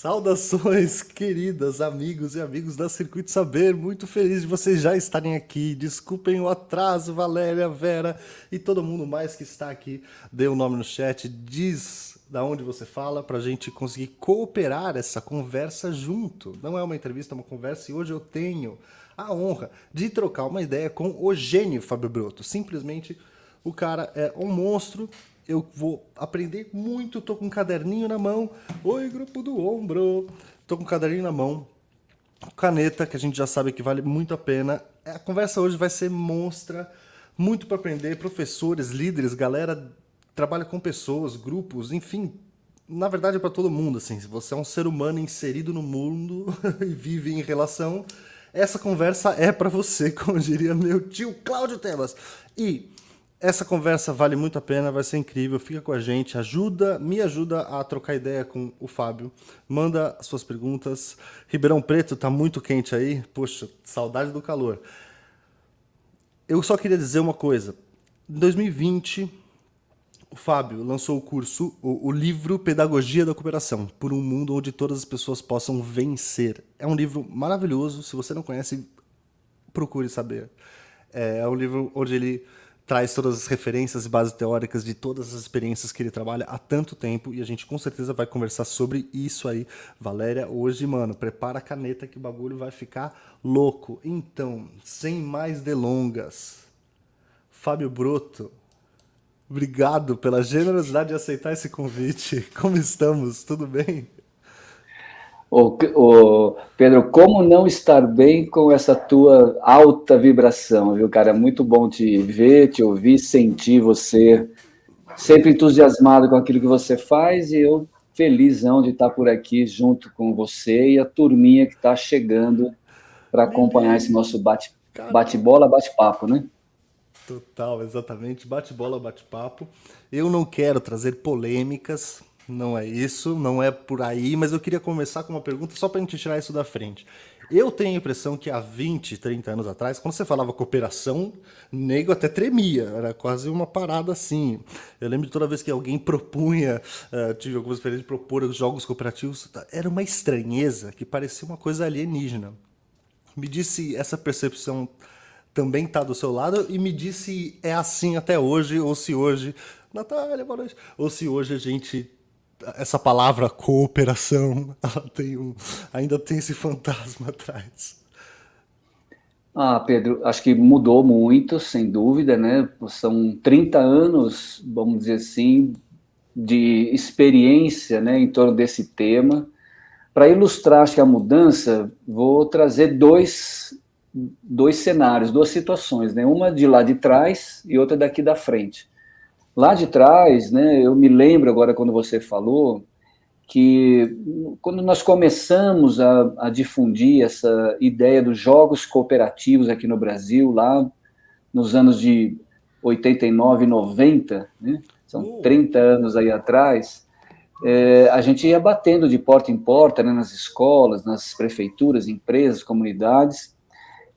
Saudações, queridas amigos e amigos da Circuito Saber. Muito feliz de vocês já estarem aqui. Desculpem o atraso, Valéria, Vera e todo mundo mais que está aqui. Dê o nome no chat, diz da onde você fala para a gente conseguir cooperar essa conversa junto. Não é uma entrevista, é uma conversa e hoje eu tenho a honra de trocar uma ideia com o gênio Fábio Broto. Simplesmente o cara é um monstro. Eu vou aprender muito, tô com um caderninho na mão. Oi, grupo do ombro. Tô com um caderninho na mão. Caneta, que a gente já sabe que vale muito a pena. A conversa hoje vai ser monstra, muito para aprender. Professores, líderes, galera trabalha com pessoas, grupos, enfim. Na verdade é para todo mundo, assim. Se você é um ser humano inserido no mundo e vive em relação, essa conversa é para você, como diria meu tio Cláudio Tebas. E essa conversa vale muito a pena, vai ser incrível, fica com a gente, me ajuda a trocar ideia com o Fábio, manda suas perguntas. Ribeirão Preto tá muito quente aí, poxa, saudade do calor. Eu só queria dizer uma coisa, em 2020 o Fábio lançou o curso, o livro Pedagogia da Cooperação, por um mundo onde todas as pessoas possam vencer. É um livro maravilhoso, se você não conhece, procure saber. É um livro onde ele traz todas as referências e bases teóricas de todas as experiências que ele trabalha há tanto tempo e a gente com certeza vai conversar sobre isso aí. Valéria, hoje, mano, prepara a caneta que o bagulho vai ficar louco. Então, sem mais delongas, Fábio Broto, obrigado pela generosidade de aceitar esse convite. Como estamos? Tudo bem? Pedro, como não estar bem com essa tua alta vibração, viu, cara? É muito bom te ver, te ouvir, sentir você sempre entusiasmado com aquilo que você faz e eu felizão de estar por aqui junto com você e a turminha que está chegando para acompanhar esse Lili, nosso caramba. bate-bola, bate-papo, né? Total, exatamente. Bate-bola, bate-papo. Eu não quero trazer polêmicas, não é isso, não é por aí, mas eu queria começar com uma pergunta só para a gente tirar isso da frente. Eu tenho a impressão que há 20, 30 anos atrás, quando você falava cooperação, nego até tremia, era quase uma parada assim. Eu lembro de toda vez que alguém propunha, tive algumas experiências de propor os jogos cooperativos, era uma estranheza que parecia uma coisa alienígena. Me disse essa percepção também está do seu lado e me diz se é assim até hoje ou se hoje, Natália, boa noite, ou se hoje a gente, essa palavra cooperação, ela tem ainda tem esse fantasma atrás. Ah, Pedro, acho que mudou muito, sem dúvida, né? São 30 anos, vamos dizer assim, de experiência, né, em torno desse tema. Para ilustrar, acho que a mudança, vou trazer dois cenários, duas situações, né? Uma de lá de trás e outra daqui da frente. Lá de trás, né, eu me lembro agora quando você falou que quando nós começamos a difundir essa ideia dos jogos cooperativos aqui no Brasil, lá nos anos de 89, 90, né, são Uou. 30 anos aí atrás, a gente ia batendo de porta em porta, né, nas escolas, nas prefeituras, empresas, comunidades,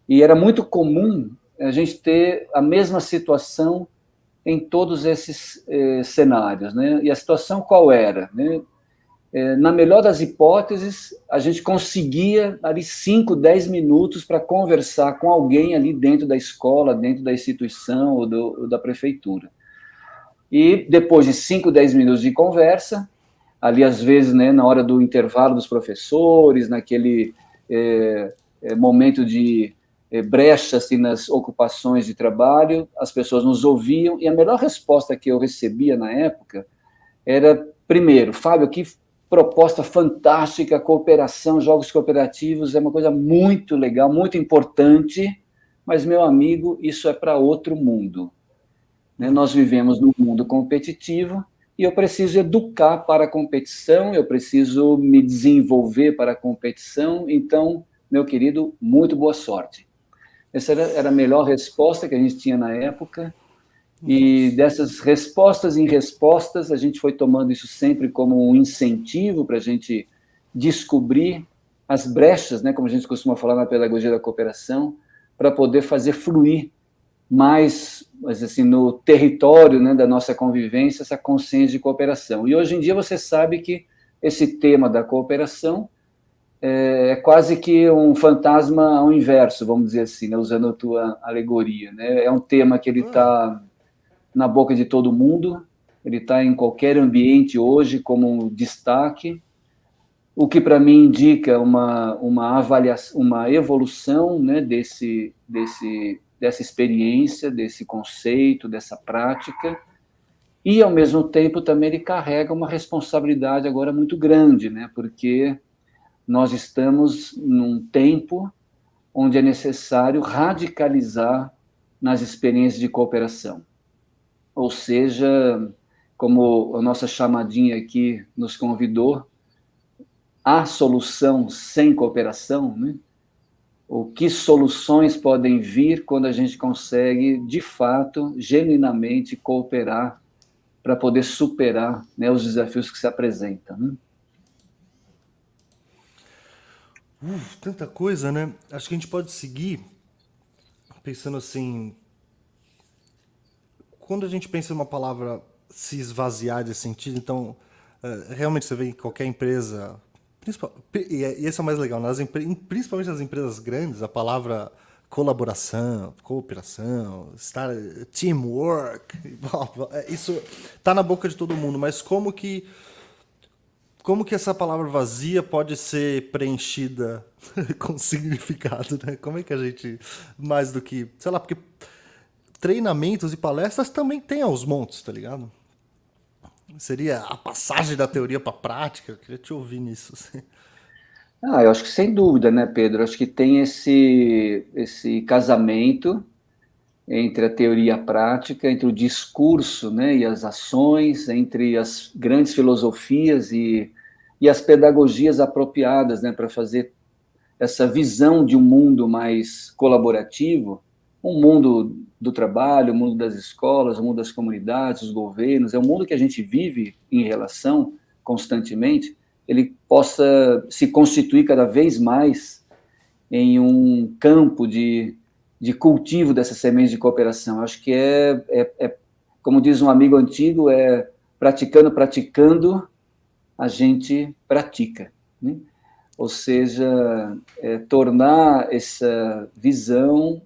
e era muito comum a gente ter a mesma situação em todos esses cenários, né? E a situação qual era, né? Na melhor das hipóteses, a gente conseguia ali 5, 10 minutos para conversar com alguém ali dentro da escola, dentro da instituição ou da prefeitura. E depois de 5, 10 minutos de conversa, ali às vezes, né, na hora do intervalo dos professores, naquele momento de brecha assim, nas ocupações de trabalho, as pessoas nos ouviam, e a melhor resposta que eu recebia na época era, primeiro, Fábio, que proposta fantástica, cooperação, jogos cooperativos, é uma coisa muito legal, muito importante, mas, meu amigo, isso é para outro mundo. Né? Nós vivemos num mundo competitivo e eu preciso educar para a competição, eu preciso me desenvolver para a competição, então, meu querido, muito boa sorte. Essa era a melhor resposta que a gente tinha na época, e Nossa. dessas respostas em respostas, a gente foi tomando isso sempre como um incentivo para a gente descobrir as brechas, né, como a gente costuma falar na pedagogia da cooperação, para poder fazer fluir mais, mas assim, no território, né, da nossa convivência, essa consciência de cooperação. E hoje em dia você sabe que esse tema da cooperação é quase que um fantasma ao inverso, vamos dizer assim, né, usando a tua alegoria, né? É um tema que ele está na boca de todo mundo, ele está em qualquer ambiente hoje como um destaque, o que para mim indica uma avaliação, uma evolução, né, dessa experiência, desse conceito, dessa prática, e ao mesmo tempo também ele carrega uma responsabilidade agora muito grande, né, porque nós estamos num tempo onde é necessário radicalizar nas experiências de cooperação. Ou seja, como a nossa chamadinha aqui nos convidou, há solução sem cooperação, né? Ou que soluções podem vir quando a gente consegue, de fato, genuinamente cooperar para poder superar, né, os desafios que se apresentam, né? Tanta coisa, né? Acho que a gente pode seguir pensando assim, quando a gente pensa numa palavra se esvaziar de sentido, então, realmente você vê em qualquer empresa, e esse é o mais legal, principalmente nas empresas grandes, a palavra colaboração, cooperação, teamwork, isso tá na boca de todo mundo, mas como que essa palavra vazia pode ser preenchida com significado, né? Como é que a gente, mais do que, sei lá, porque treinamentos e palestras também tem aos montes, tá ligado? Seria a passagem da teoria para a prática. Eu queria te ouvir nisso. Assim. Eu acho que sem dúvida, né, Pedro? Acho que tem esse casamento entre a teoria e a prática, entre o discurso, né, e as ações, entre as grandes filosofias e as pedagogias apropriadas, né, para fazer essa visão de um mundo mais colaborativo, um mundo do trabalho, o mundo das escolas, o mundo das comunidades, os governos, é um mundo que a gente vive em relação constantemente, ele possa se constituir cada vez mais em um campo de cultivo dessas sementes de cooperação. Acho que como diz um amigo antigo, praticando, a gente pratica, né? Ou seja, tornar essa visão,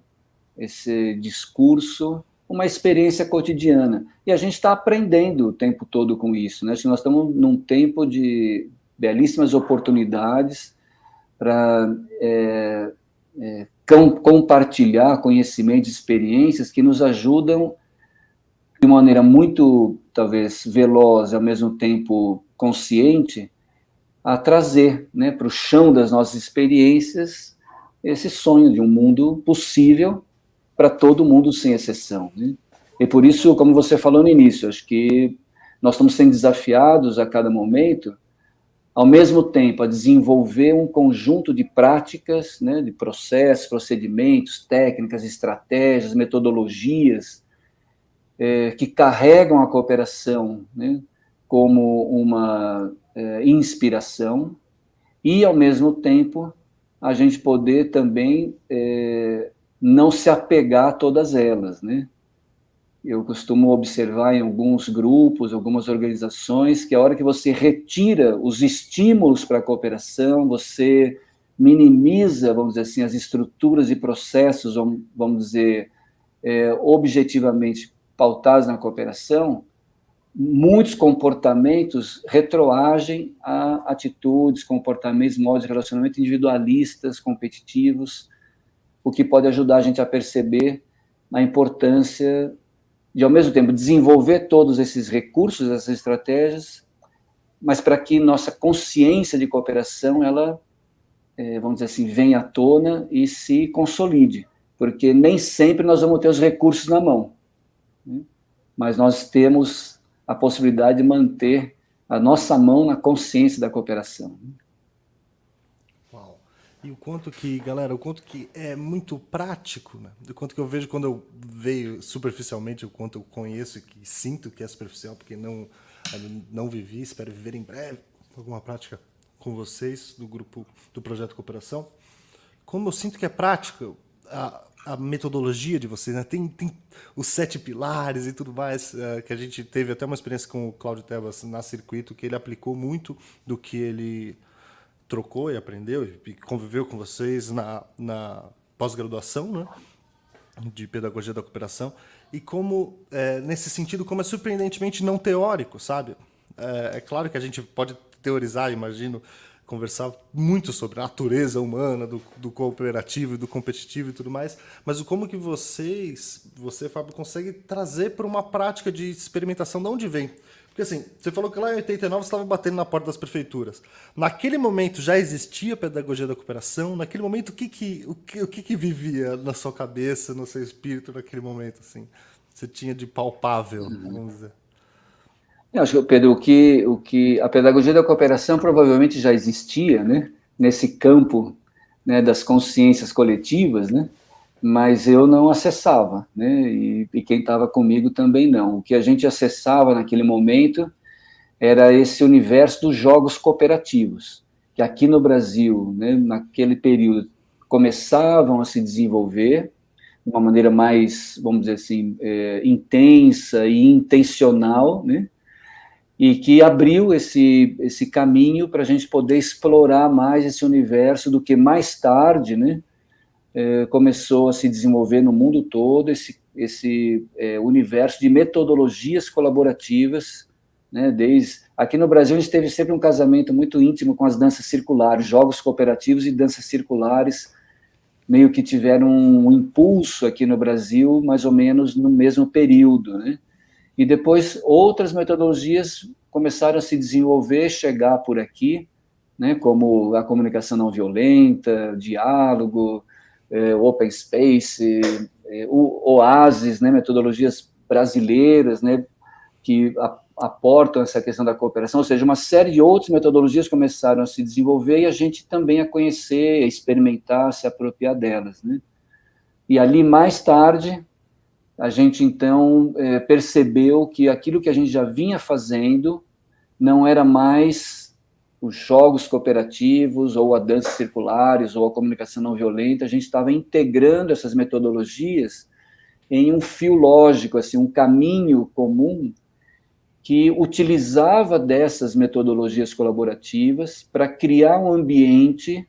esse discurso, uma experiência cotidiana. E a gente está aprendendo o tempo todo com isso, né? Acho que nós estamos num tempo de belíssimas oportunidades para compartilhar conhecimentos, experiências que nos ajudam de maneira muito, talvez, veloz, ao mesmo tempo consciente, a trazer, né, para o chão das nossas experiências esse sonho de um mundo possível para todo mundo, sem exceção, né? E por isso, como você falou no início, acho que nós estamos sendo desafiados a cada momento, ao mesmo tempo, a desenvolver um conjunto de práticas, né, de processos, procedimentos, técnicas, estratégias, metodologias, que carregam a cooperação, né, como uma inspiração, e, ao mesmo tempo, a gente poder também não se apegar a todas elas, né? Eu costumo observar em alguns grupos, algumas organizações, que a hora que você retira os estímulos para a cooperação, você minimiza, vamos dizer assim, as estruturas e processos, vamos dizer, objetivamente pautados na cooperação, muitos comportamentos retroagem a atitudes, comportamentos, modos de relacionamento individualistas, competitivos, o que pode ajudar a gente a perceber a importância de, ao mesmo tempo, desenvolver todos esses recursos, essas estratégias, mas para que nossa consciência de cooperação, ela, vamos dizer assim, venha à tona e se consolide, porque nem sempre nós vamos ter os recursos na mão, né? Mas nós temos a possibilidade de manter a nossa mão na consciência da cooperação. Uau. E o quanto que, galera, o quanto que é muito prático, né? O quanto que eu vejo quando eu vejo superficialmente, o quanto eu conheço e que sinto que é superficial, porque não vivi, espero viver em breve alguma prática com vocês do grupo do Projeto Cooperação. Como eu sinto que é prático, a metodologia de vocês, né? Tem os 7 pilares e tudo mais, que a gente teve até uma experiência com o Cláudio Tebas na Circuito, que ele aplicou muito do que ele trocou e aprendeu e conviveu com vocês na pós-graduação, né? De pedagogia da cooperação, e como, nesse sentido, como é surpreendentemente não teórico, sabe? É claro que a gente pode teorizar, imagino, conversar muito sobre a natureza humana, do cooperativo e do competitivo e tudo mais, mas como que você, Fábio, consegue trazer para uma prática de experimentação de onde vem? Porque assim, você falou que lá em 89 você estava batendo na porta das prefeituras. Naquele momento já existia a pedagogia da cooperação? Naquele momento, o que vivia na sua cabeça, no seu espírito naquele momento? Assim? Você tinha de palpável, vamos dizer. Eu acho que, Pedro, o que a pedagogia da cooperação provavelmente já existia, né, nesse campo, né, das consciências coletivas, né, mas eu não acessava, né, e quem estava comigo também não. O que a gente acessava naquele momento era esse universo dos jogos cooperativos, que aqui no Brasil, né, naquele período, começavam a se desenvolver de uma maneira mais, vamos dizer assim, intensa e intencional, né, e que abriu esse caminho para a gente poder explorar mais esse universo do que mais tarde, né, começou a se desenvolver no mundo todo, esse universo de metodologias colaborativas, né, aqui no Brasil a gente teve sempre um casamento muito íntimo com as danças circulares, jogos cooperativos e danças circulares, meio que tiveram um impulso aqui no Brasil, mais ou menos no mesmo período, né? E depois outras metodologias começaram a se desenvolver, chegar por aqui, né, como a comunicação não violenta, diálogo, open space, o OASIS, né, metodologias brasileiras, né, que aportam essa questão da cooperação, ou seja, uma série de outras metodologias começaram a se desenvolver e a gente também a conhecer, a experimentar, a se apropriar delas, né? E ali, mais tarde, a gente, então, percebeu que aquilo que a gente já vinha fazendo não era mais os jogos cooperativos, ou a dança circulares, ou a comunicação não violenta, a gente estava integrando essas metodologias em um fio lógico, assim, um caminho comum que utilizava dessas metodologias colaborativas para criar um ambiente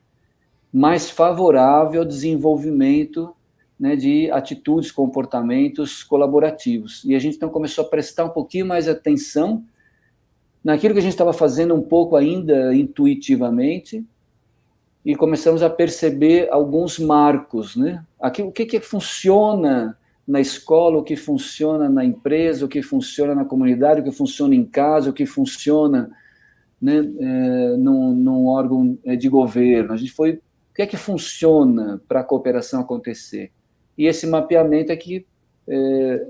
mais favorável ao desenvolvimento, né, de atitudes, comportamentos colaborativos. E a gente então começou a prestar um pouquinho mais atenção naquilo que a gente estava fazendo um pouco ainda intuitivamente, e começamos a perceber alguns marcos, né? O que funciona na escola, o que funciona na empresa, o que funciona na comunidade, o que funciona em casa, o que funciona, né, num órgão de governo. A gente foi, o que é que funciona para a cooperação acontecer? E esse mapeamento é que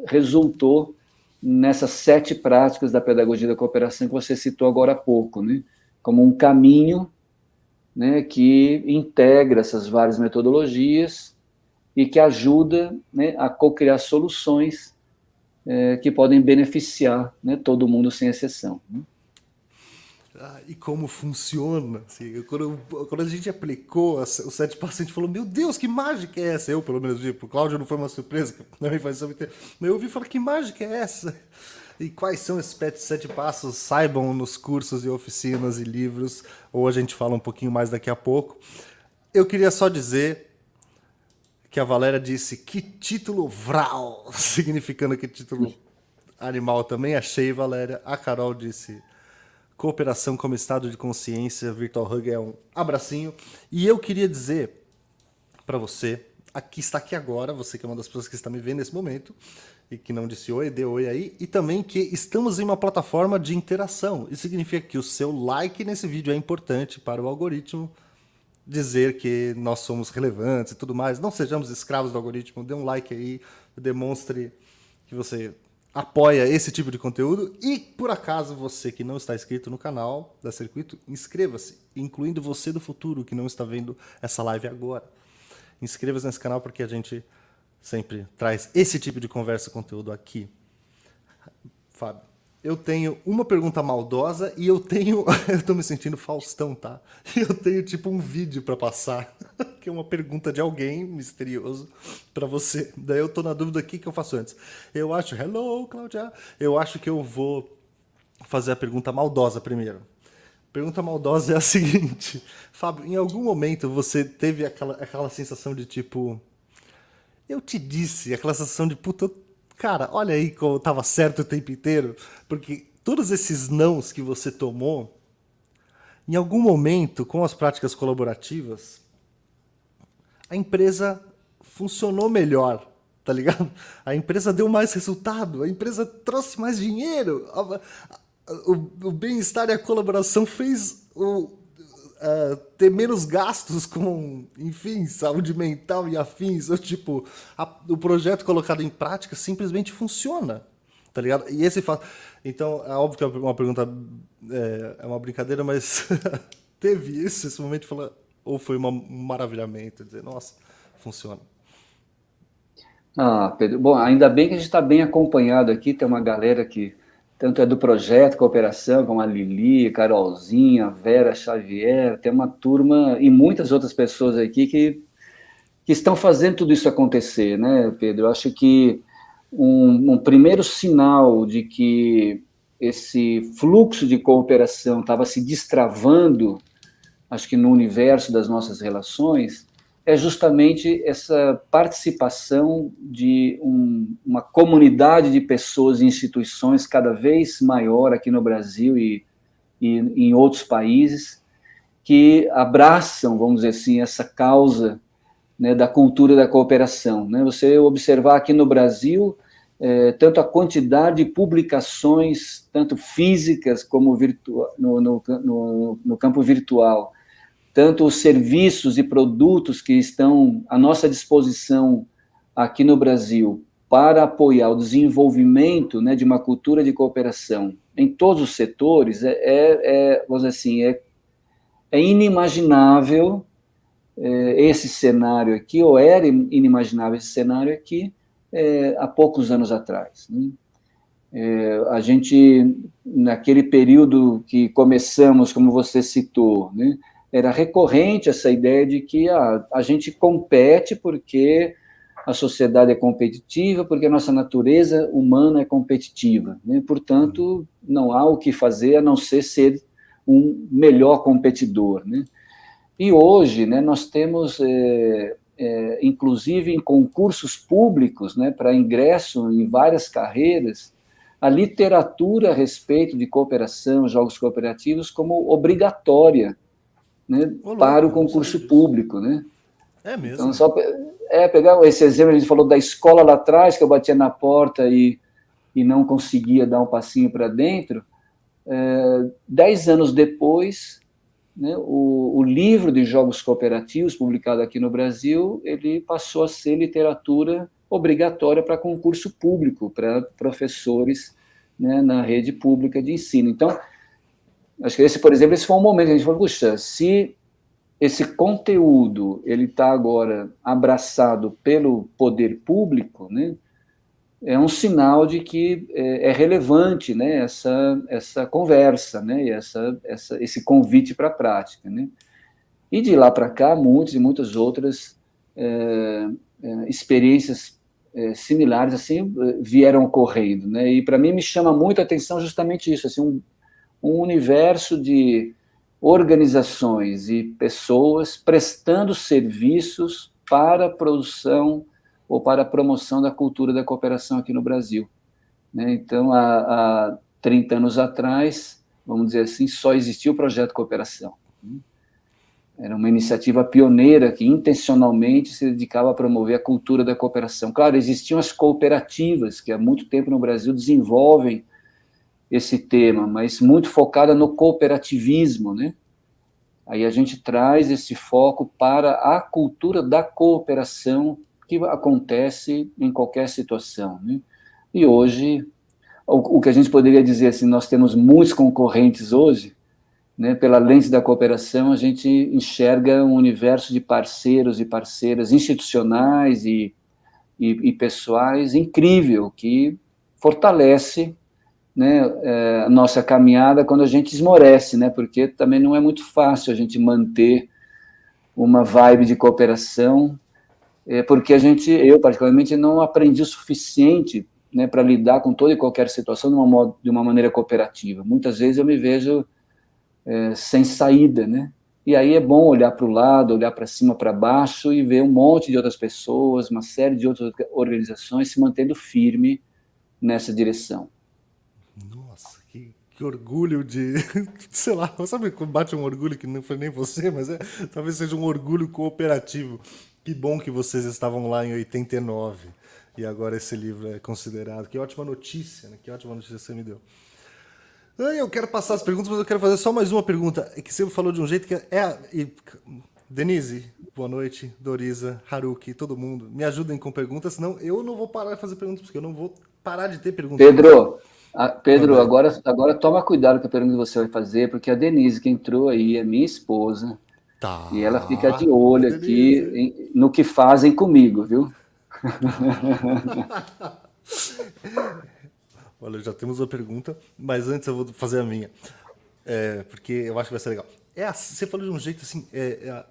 resultou nessas 7 práticas da pedagogia da cooperação que você citou agora há pouco, né? Como um caminho, né, que integra essas várias metodologias e que ajuda, né, a co-criar soluções que podem beneficiar, né, todo mundo sem exceção. Né? E como funciona. Assim, quando a gente aplicou os 7 passos, a gente falou, meu Deus, que mágica é essa? Eu, pelo menos, o Cláudio não foi uma surpresa, na minha infância, mas eu ouvi falar, que mágica é essa? E quais são esses 7 passos? Saibam nos cursos e oficinas e livros, ou a gente fala um pouquinho mais daqui a pouco. Eu queria só dizer que a Valéria disse, que título vral, significando que título animal também achei, Valéria. A Carol disse... Cooperação como estado de consciência, Virtual Hug é um abracinho. E eu queria dizer para você, está aqui agora, você que é uma das pessoas que está me vendo nesse momento, e que não disse oi, dê oi aí, e também que estamos em uma plataforma de interação. Isso significa que o seu like nesse vídeo é importante para o algoritmo dizer que nós somos relevantes e tudo mais. Não sejamos escravos do algoritmo, dê um like aí, demonstre que você... apoia esse tipo de conteúdo. E, por acaso, você que não está inscrito no canal da Circuito, inscreva-se, incluindo você do futuro que não está vendo essa live agora. Inscreva-se nesse canal porque a gente sempre traz esse tipo de conversa e conteúdo aqui. Fábio, Eu tenho uma pergunta maldosa e eu tenho. Eu tô me sentindo Faustão, tá? Eu tenho tipo um vídeo pra passar, que é uma pergunta de alguém misterioso pra você. Daí eu tô na dúvida o que que eu faço antes. Eu acho. Hello, Cláudia. Eu acho que eu vou fazer a pergunta maldosa primeiro. Pergunta maldosa é a seguinte: Fábio, em algum momento você teve aquela sensação de tipo. Eu te disse, aquela sensação de puta, cara, olha aí como eu tava certo o tempo inteiro, porque todos esses nãos que você tomou, em algum momento, com as práticas colaborativas, a empresa funcionou melhor, tá ligado? A empresa deu mais resultado, a empresa trouxe mais dinheiro, o bem-estar e a colaboração fez ter menos gastos com, enfim, saúde mental e afins. Ou, tipo, o projeto colocado em prática simplesmente funciona, tá ligado? E esse fato. Então, é óbvio que é uma pergunta, é uma brincadeira, mas teve isso, esse momento de falar, ou foi um maravilhamento, dizer, nossa, funciona. Ah, Pedro, bom, ainda bem que a gente está bem acompanhado aqui, tem uma galera que tanto é do projeto Cooperação, como a Lili, Carolzinha, a Vera Xavier, tem uma turma e muitas outras pessoas aqui que estão fazendo tudo isso acontecer, né, Pedro? Eu acho que um primeiro sinal de que esse fluxo de cooperação estava se destravando, acho que no universo das nossas relações, é justamente essa participação de uma comunidade de pessoas e instituições cada vez maior aqui no Brasil e em outros países, que abraçam, vamos dizer assim, essa causa, né, da cultura da cooperação. Né? Você observar aqui no Brasil, tanto a quantidade de publicações, tanto físicas como no campo virtual, tanto os serviços e produtos que estão à nossa disposição aqui no Brasil para apoiar o desenvolvimento, né, de uma cultura de cooperação em todos os setores, vamos dizer assim, é inimaginável esse cenário aqui, ou era inimaginável esse cenário aqui, há poucos anos atrás. Né? A gente, naquele período que começamos, como você citou, né, era recorrente essa ideia de que a gente compete porque a sociedade é competitiva, porque a nossa natureza humana é competitiva. Né? Portanto, não há o que fazer a não ser um melhor competidor. Né? E hoje, né, nós temos, inclusive em concursos públicos, né, para ingresso em várias carreiras, a literatura a respeito de cooperação, jogos cooperativos, como obrigatória, né, Ô, para o louco, eu não sabia concurso disso. público. Né? É Então, mesmo? só pegar esse exemplo, a gente falou da escola lá atrás, que eu batia na porta e não conseguia dar um passinho para dentro. 10 anos depois, né, o livro de jogos cooperativos, publicado aqui no Brasil, ele passou a ser literatura obrigatória para concurso público, para professores, né, na rede pública de ensino. Então, acho que esse, por exemplo, esse foi um momento que a gente falou, puxa, se esse conteúdo ele está agora abraçado pelo poder público, né, é um sinal de que é relevante, né, essa conversa, né, e esse convite para a prática. Né. E de lá para cá, muitas outras experiências similares assim vieram ocorrendo. Né. E para mim me chama muito a atenção justamente isso, assim, um universo de organizações e pessoas prestando serviços para a produção ou para a promoção da cultura da cooperação aqui no Brasil. Né? Então, há 30 anos atrás, vamos dizer assim, só existia o projeto Cooperação. Era uma iniciativa pioneira que intencionalmente se dedicava a promover a cultura da cooperação. Claro, existiam as cooperativas, que há muito tempo no Brasil desenvolvem esse tema, mas muito focada no cooperativismo, né? Aí a gente traz esse foco para a cultura da cooperação que acontece em qualquer situação, né? E hoje, o que a gente poderia dizer assim, nós temos muitos concorrentes hoje, né? Pela lente da cooperação, a gente enxerga um universo de parceiros e parceiras institucionais e pessoais incrível, que fortalece, né, a nossa caminhada quando a gente esmorece, né, porque também não é muito fácil a gente manter uma vibe de cooperação, porque eu particularmente não aprendi o suficiente, né, para lidar com toda e qualquer situação de uma maneira cooperativa. Muitas vezes eu me vejo sem saída, né? E aí é bom olhar para o lado, olhar para cima, para baixo e ver um monte de outras pessoas, uma série de outras organizações se mantendo firme nessa direção. Nossa, que orgulho de... Sei lá, sabe quando bate um orgulho que não foi nem você, mas talvez seja um orgulho cooperativo. Que bom que vocês estavam lá em 89 e agora esse livro é considerado. Que ótima notícia, né? Que ótima notícia você me deu. Eu quero passar as perguntas, mas eu quero fazer só mais uma pergunta. É que você falou de um jeito que Denise, boa noite, Dorisa, Haruki, todo mundo, me ajudem com perguntas, senão eu não vou parar de fazer perguntas, porque eu não vou parar de ter perguntas. Pedro, agora toma cuidado com a pergunta que você vai fazer, porque a Denise, que entrou aí, é minha esposa, Tá. e ela fica de olho aqui no que fazem comigo, viu? Olha, já temos uma pergunta, mas antes eu vou fazer a minha, porque eu acho que vai ser legal. Você falou de um jeito assim,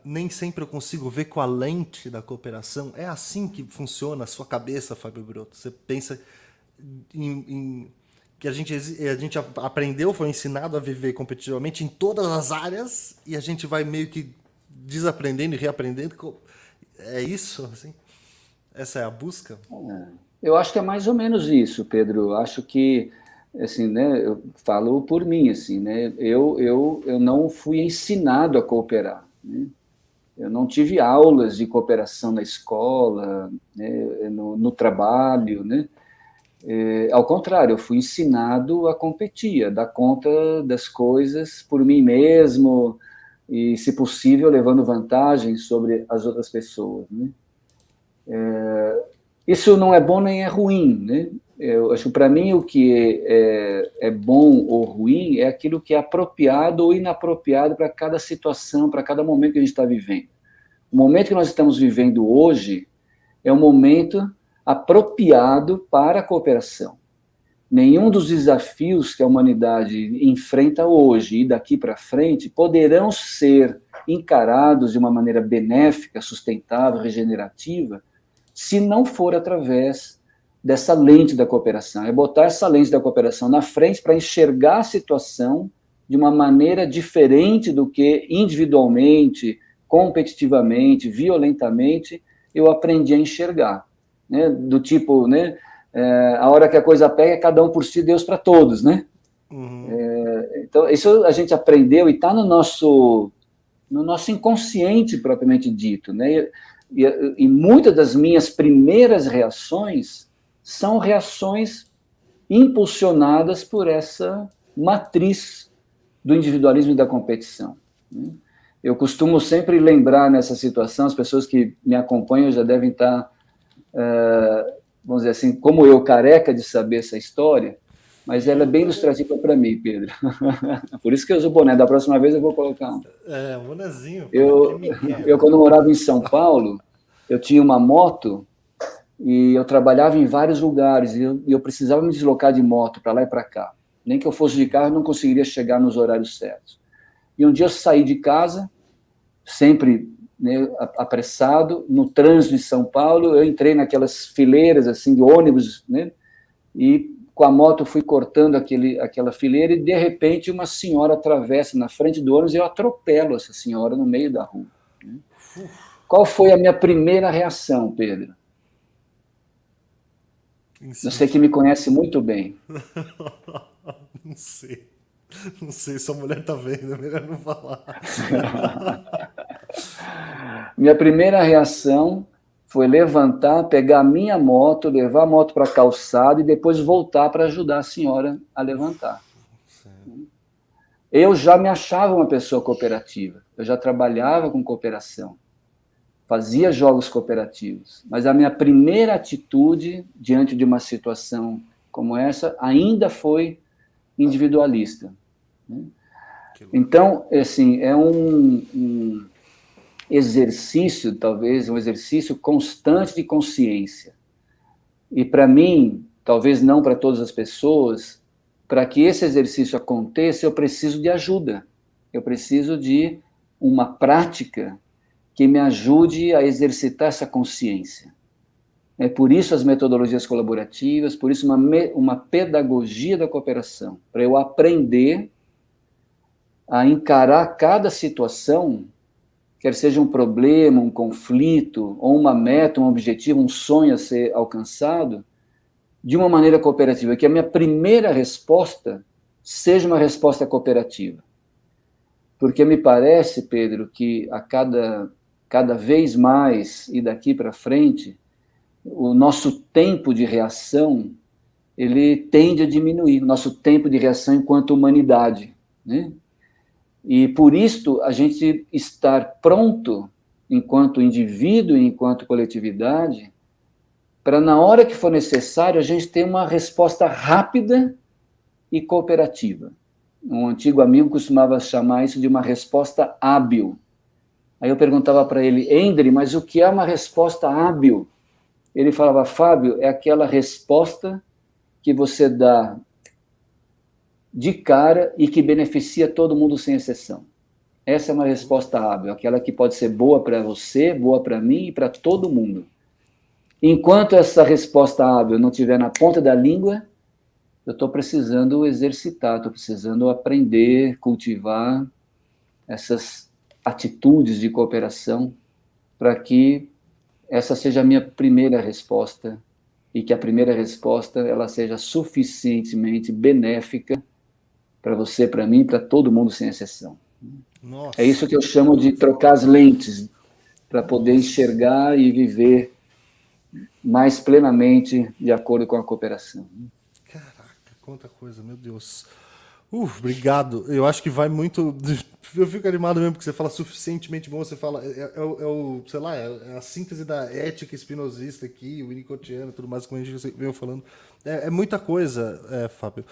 nem sempre eu consigo ver com a lente da cooperação. É assim que funciona a sua cabeça, Fábio Broto? Você pensa que a gente aprendeu, foi ensinado a viver competitivamente em todas as áreas e a gente vai meio que desaprendendo e reaprendendo? É isso? Assim? Essa é a busca? Eu acho que é mais ou menos isso, Pedro. Acho que, assim, né, eu falo por mim, assim, né, eu não fui ensinado a cooperar, né? Eu não tive aulas de cooperação na escola, né, no trabalho, né? Ao contrário, eu fui ensinado a competir, a dar conta das coisas por mim mesmo e, se possível, levando vantagem sobre as outras pessoas, né? Isso não é bom nem é ruim, né? Eu acho que, para mim, o que é bom ou ruim é aquilo que é apropriado ou inapropriado para cada situação, para cada momento que a gente está vivendo. O momento que nós estamos vivendo hoje é um momento apropriado para a cooperação. Nenhum dos desafios que a humanidade enfrenta hoje e daqui para frente poderão ser encarados de uma maneira benéfica, sustentável, regenerativa, se não for através dessa lente da cooperação. É botar essa lente da cooperação na frente para enxergar a situação de uma maneira diferente do que individualmente, competitivamente, violentamente, eu aprendi a enxergar. Né? Do tipo, né, a hora que a coisa pega é cada um por si, Deus para todos. Né? Uhum. Então, isso a gente aprendeu e está no nosso inconsciente propriamente dito. Né? E muitas das minhas primeiras reações são reações impulsionadas por essa matriz do individualismo e da competição. Né? Eu costumo sempre lembrar nessa situação, as pessoas que me acompanham já devem estar, vamos dizer assim, como eu, careca de saber essa história, mas ela é bem ilustrativa para mim, Pedro. Por isso que eu uso o boné. Da próxima vez eu vou colocar um. Um bonezinho. Eu, quando morava em São Paulo, eu tinha uma moto e eu trabalhava em vários lugares e eu precisava me deslocar de moto para lá e para cá. Nem que eu fosse de carro, eu não conseguiria chegar nos horários certos. E um dia eu saí de casa, sempre, né, apressado, no trânsito de São Paulo, eu entrei naquelas fileiras assim de ônibus, né, e com a moto fui cortando aquela fileira e, de repente, uma senhora atravessa na frente do ônibus e eu atropelo essa senhora no meio da rua. Né? Qual foi a minha primeira reação, Pedro? Você que me conhece muito bem. Não sei, sua mulher tá vendo, é melhor não falar. Minha primeira reação foi levantar, pegar a minha moto, levar a moto para a calçada e depois voltar para ajudar a senhora a levantar. Eu já me achava uma pessoa cooperativa, eu já trabalhava com cooperação, fazia jogos cooperativos, mas a minha primeira atitude diante de uma situação como essa ainda foi individualista. Então, assim, é um exercício, talvez, um exercício constante de consciência. E, para mim, talvez não para todas as pessoas, para que esse exercício aconteça, eu preciso de ajuda. Eu preciso de uma prática que me ajude a exercitar essa consciência. É por isso as metodologias colaborativas, por isso uma pedagogia da cooperação, para eu aprender a encarar cada situação, quer seja um problema, um conflito, ou uma meta, um objetivo, um sonho a ser alcançado, de uma maneira cooperativa, que a minha primeira resposta seja uma resposta cooperativa. Porque me parece, Pedro, que a cada vez mais, e daqui para frente, o nosso tempo de reação, ele tende a diminuir, o nosso tempo de reação enquanto humanidade, né? E por isso, a gente estar pronto, enquanto indivíduo e enquanto coletividade, para na hora que for necessário, a gente ter uma resposta rápida e cooperativa. Um antigo amigo costumava chamar isso de uma resposta hábil. Aí eu perguntava para ele, Endre, mas o que é uma resposta hábil? Ele falava, Fábio, é aquela resposta que você dá de cara e que beneficia todo mundo sem exceção. Essa é uma resposta hábil, aquela que pode ser boa para você, boa para mim e para todo mundo. Enquanto essa resposta hábil não estiver na ponta da língua, eu estou precisando exercitar, estou precisando aprender, cultivar essas atitudes de cooperação para que essa seja a minha primeira resposta e que a primeira resposta ela seja suficientemente benéfica para você, para mim, para todo mundo sem exceção. Nossa. É isso que eu chamo de trocar as lentes para poder enxergar e viver mais plenamente de acordo com a cooperação. Caraca, quanta coisa, meu Deus. Obrigado. Eu acho que vai muito. Eu fico animado mesmo porque você fala suficientemente bom. Você fala. Sei lá, é a síntese da ética espinosista aqui, o winnicottiano, tudo mais, como a gente veio falando. É muita coisa, Fábio.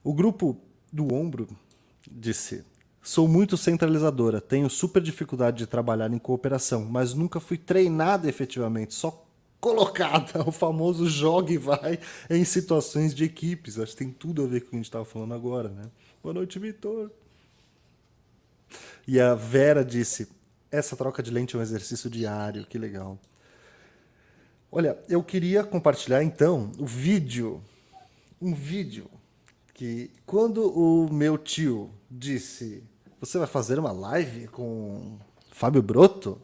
O grupo do ombro disse: sou muito centralizadora, tenho super dificuldade de trabalhar em cooperação, mas nunca fui treinada efetivamente, só colocada, o famoso joga e vai em situações de equipes. Acho que tem tudo a ver com o que a gente estava falando agora, né? Boa noite, Vitor. E a Vera disse, essa troca de lente é um exercício diário, que legal. Olha, eu queria compartilhar então um vídeo que quando o meu tio disse, você vai fazer uma live com Fábio Broto?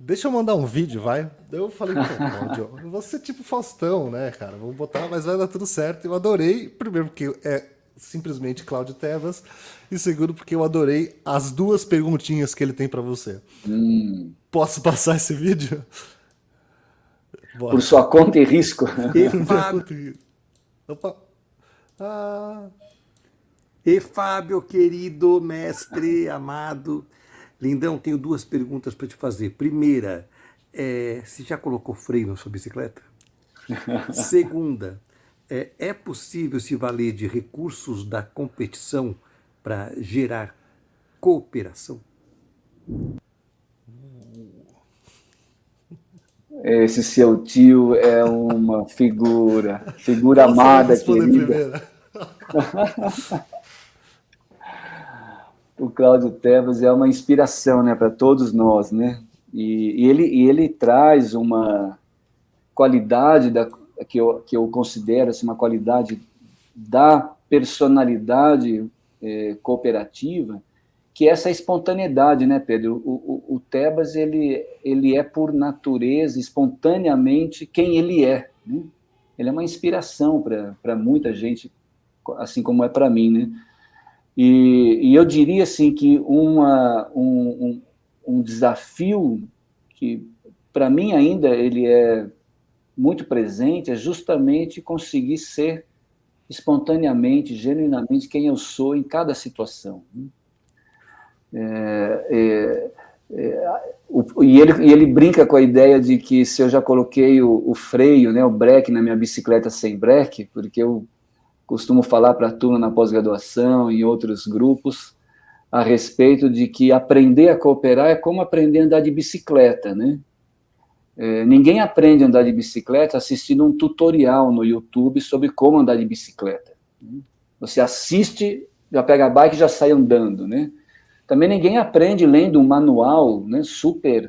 Deixa eu mandar um vídeo, vai. Eu falei, pô, Cláudio, eu vou ser tipo Faustão, né, cara? Vamos botar, mas vai dar tudo certo. Eu adorei, primeiro porque é simplesmente Cláudio Tevas, e segundo porque eu adorei as duas perguntinhas que ele tem para você. Posso passar esse vídeo? Bora. Por sua conta e risco. Opa. E Fábio, querido mestre, amado, lindão, tenho duas perguntas para te fazer. Primeira, você já colocou freio na sua bicicleta? Segunda, é possível se valer de recursos da competição para gerar cooperação? Esse seu tio é uma figura amada, querida. O Cláudio Tevas é uma inspiração, né, para todos nós, né? E ele traz uma qualidade que eu considero assim, uma qualidade da personalidade cooperativa, que é essa espontaneidade, né, Pedro? O Tebas, ele é por natureza, espontaneamente, quem ele é, né? Ele é uma inspiração para muita gente, assim como é para mim, né? E eu diria, assim, que um desafio que, para mim, ainda ele é muito presente, é justamente conseguir ser espontaneamente, genuinamente, quem eu sou em cada situação, né? E ele brinca com a ideia de que se eu já coloquei o freio, né, o breque na minha bicicleta sem breque, porque eu costumo falar para a turma na pós-graduação, em outros grupos, a respeito de que aprender a cooperar é como aprender a andar de bicicleta, né? Ninguém aprende a andar de bicicleta assistindo um tutorial no YouTube sobre como andar de bicicleta, né? Você assiste, já pega a bike e já sai andando, né? Também ninguém aprende lendo um manual, né, super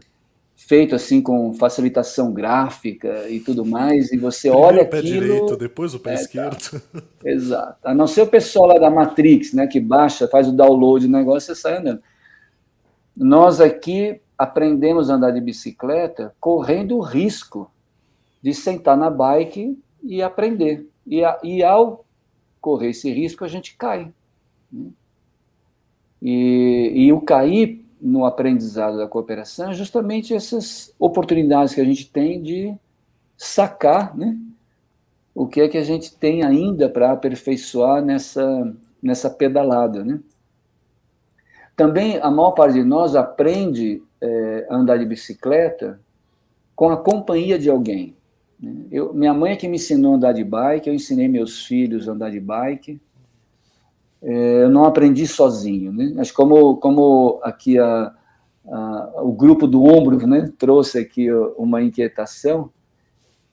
feito assim com facilitação gráfica e tudo mais, e você olha Primeiro o pé direito, aquilo... depois o pé Tá, esquerdo. exato. A não ser o pessoal lá da Matrix, né, que baixa, faz o download do negócio e sai andando. Nós aqui aprendemos a andar de bicicleta correndo o risco de sentar na bike e aprender. E ao correr esse risco, a gente cai. E o cair no aprendizado da cooperação é justamente essas oportunidades que a gente tem de sacar, né, o que é que a gente tem ainda para aperfeiçoar nessa pedalada, né? Também a maior parte de nós aprende a andar de bicicleta com a companhia de alguém. Minha mãe é que me ensinou a andar de bike, eu ensinei meus filhos a andar de bike. Eu não aprendi sozinho, né? Mas como aqui o grupo do ombro, né, trouxe aqui uma inquietação,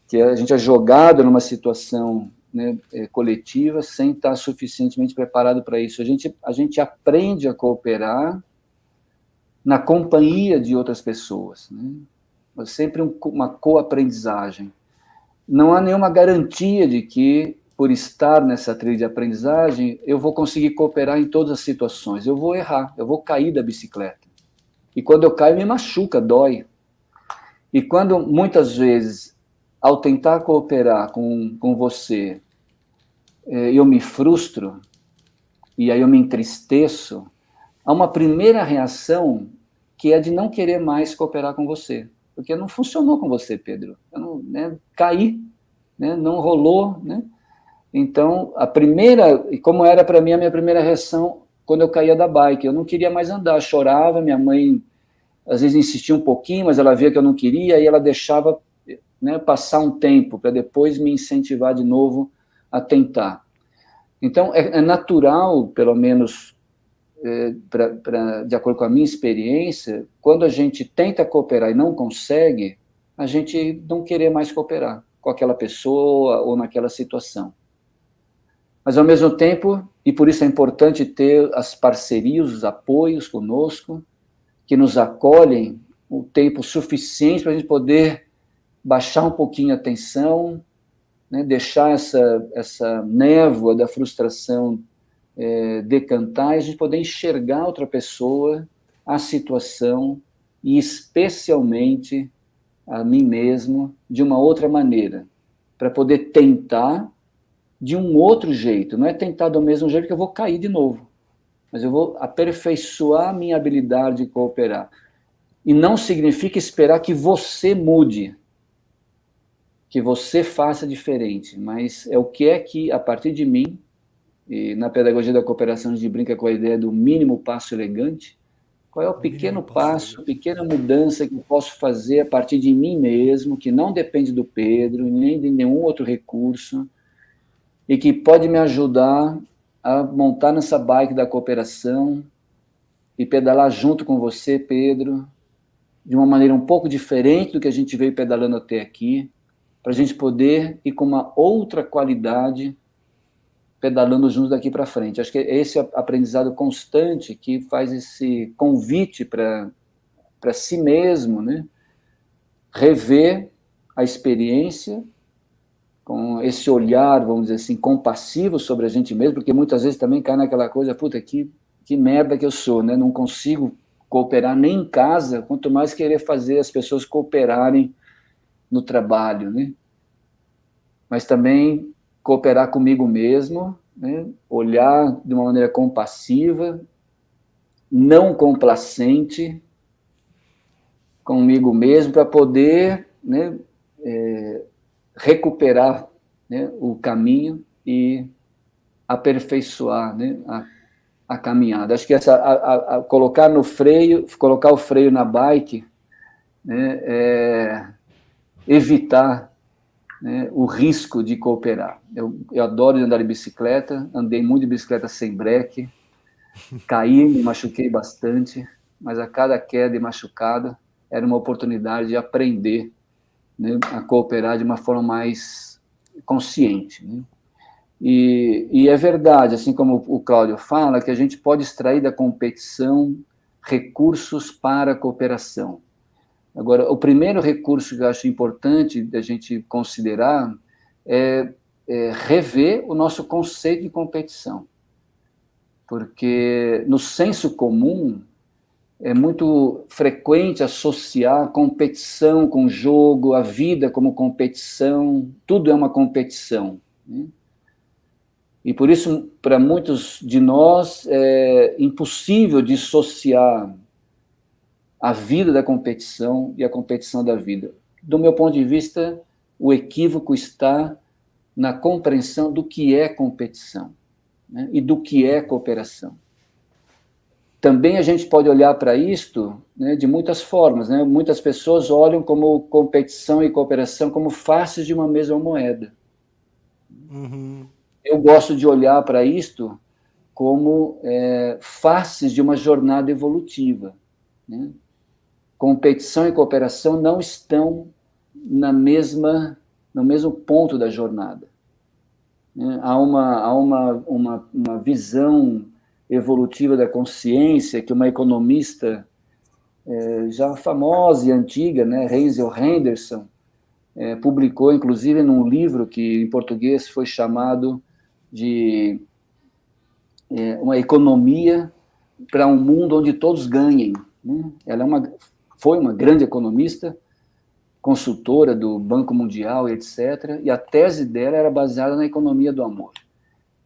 que a gente é jogado numa situação, né, coletiva sem estar suficientemente preparado para isso. A gente aprende a cooperar na companhia de outras pessoas, né? É sempre uma coaprendizagem. Não há nenhuma garantia de que, por estar nessa trilha de aprendizagem, eu vou conseguir cooperar em todas as situações. Eu vou errar, eu vou cair da bicicleta. E quando eu caio, me machuca, dói. E quando, muitas vezes, ao tentar cooperar com você, eu me frustro, e aí eu me entristeço, há uma primeira reação que é de não querer mais cooperar com você. Porque não funcionou com você, Pedro. Eu não, né, caí, né, não rolou, né? Então, a primeira, e como era para mim a minha primeira reação quando eu caía da bike, eu não queria mais andar, chorava, minha mãe às vezes insistia um pouquinho, mas ela via que eu não queria, e ela deixava, né, passar um tempo para depois me incentivar de novo a tentar. Então, é natural, pelo menos de acordo com a minha experiência, quando a gente tenta cooperar e não consegue, a gente não querer mais cooperar com aquela pessoa ou naquela situação. Mas, ao mesmo tempo, e por isso é importante ter as parcerias, os apoios conosco, que nos acolhem o tempo suficiente para a gente poder baixar um pouquinho a tensão, né, deixar essa névoa da frustração decantar, e a gente poder enxergar outra pessoa, a situação e especialmente a mim mesmo de uma outra maneira, para poder tentar de um outro jeito. Não é tentar do mesmo jeito que eu vou cair de novo, mas eu vou aperfeiçoar a minha habilidade de cooperar. E não significa esperar que você mude, que você faça diferente, mas é o que é que, a partir de mim, e na pedagogia da cooperação a gente brinca com a ideia do mínimo passo elegante, qual é o pequeno passo, pequena mudança que eu posso fazer a partir de mim mesmo, que não depende do Pedro, nem de nenhum outro recurso, e que pode me ajudar a montar nessa bike da cooperação e pedalar junto com você, Pedro, de uma maneira um pouco diferente do que a gente veio pedalando até aqui, para a gente poder ir com uma outra qualidade pedalando juntos daqui para frente. Acho que é esse aprendizado constante que faz esse convite para si mesmo, né? Rever a experiência com esse olhar, vamos dizer assim, compassivo sobre a gente mesmo, porque muitas vezes também cai naquela coisa, puta, que merda que eu sou, né? Não consigo cooperar nem em casa, quanto mais querer fazer as pessoas cooperarem no trabalho, né? Mas também cooperar comigo mesmo, né? Olhar de uma maneira compassiva, não complacente comigo mesmo, para poder, né, recuperar, né, o caminho e aperfeiçoar, né, a caminhada. Acho que colocar o freio na bike, né, evitar, né, o risco de cooperar. Eu adoro andar de bicicleta, andei muito de bicicleta sem breque, caí, me machuquei bastante, mas a cada queda e machucada era uma oportunidade de aprender, né, a cooperar de uma forma mais consciente, né? E é verdade, assim como o Cláudio fala, que a gente pode extrair da competição recursos para a cooperação. Agora, o primeiro recurso que eu acho importante da gente considerar é rever o nosso conceito de competição. Porque no senso comum é muito frequente associar competição com jogo, a vida como competição, tudo é uma competição, né? E por isso, para muitos de nós, é impossível dissociar a vida da competição e a competição da vida. Do meu ponto de vista, o equívoco está na compreensão do que é competição, né, e do que é cooperação. Também a gente pode olhar para isto, né, de muitas formas, né? Muitas pessoas olham como competição e cooperação como faces de uma mesma moeda. Uhum. Eu gosto de olhar para isto como faces de uma jornada evolutiva, né? Competição e cooperação não estão no mesmo ponto da jornada, né? Há uma visão evolutiva da consciência que uma economista já famosa e antiga, né, Hazel Henderson, publicou, inclusive, num livro que em português foi chamado de uma economia para um mundo onde todos ganhem, né? Ela foi uma grande economista, consultora do Banco Mundial, etc., e a tese dela era baseada na economia do amor.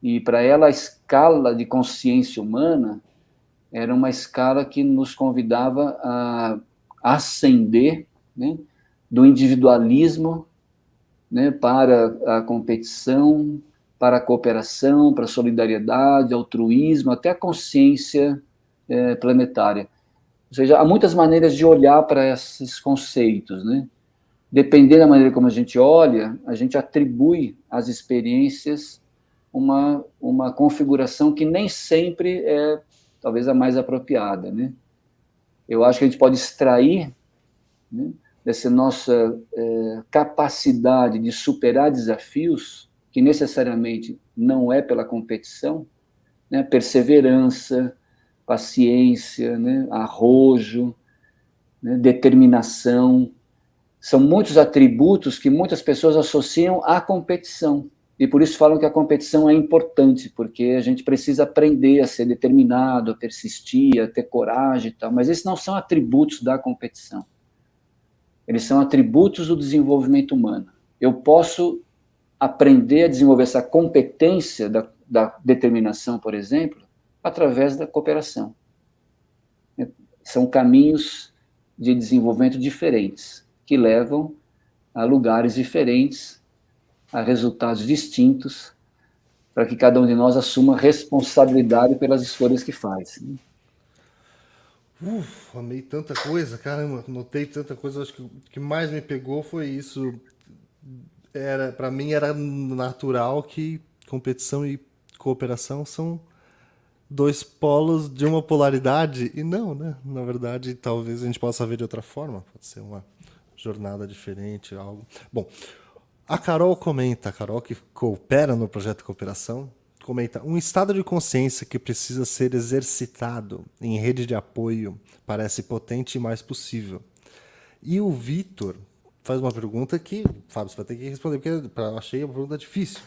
E para ela, a escala de consciência humana era uma escala que nos convidava a ascender, né, do individualismo, né, para a competição, para a cooperação, para a solidariedade, altruísmo, até a consciência planetária. Ou seja, há muitas maneiras de olhar para esses conceitos, né? Dependendo da maneira como a gente olha, a gente atribui às experiências uma configuração que nem sempre é, talvez, a mais apropriada, né? Eu acho que a gente pode extrair, né, dessa nossa capacidade de superar desafios, que necessariamente não é pela competição, né, perseverança, paciência, né, arrojo, né, determinação. São muitos atributos que muitas pessoas associam à competição. E por isso falam que a competição é importante, porque a gente precisa aprender a ser determinado, a persistir, a ter coragem e tal. Mas esses não são atributos da competição. Eles são atributos do desenvolvimento humano. Eu posso aprender a desenvolver essa competência da determinação, por exemplo, através da cooperação. São caminhos de desenvolvimento diferentes, que levam a lugares diferentes, a resultados distintos, para que cada um de nós assuma responsabilidade pelas escolhas que faz. Amei tanta coisa, caramba, notei tanta coisa. Acho que o que mais me pegou foi isso. Para mim era natural que competição e cooperação são dois polos de uma polaridade, e não, né? Na verdade, talvez a gente possa ver de outra forma, pode ser uma jornada diferente, algo. Bom, a Carol comenta, a Carol que coopera no projeto de cooperação, comenta: um estado de consciência que precisa ser exercitado em rede de apoio parece potente e mais possível. E o Vitor faz uma pergunta que, Fábio, você vai ter que responder, porque eu achei uma pergunta difícil.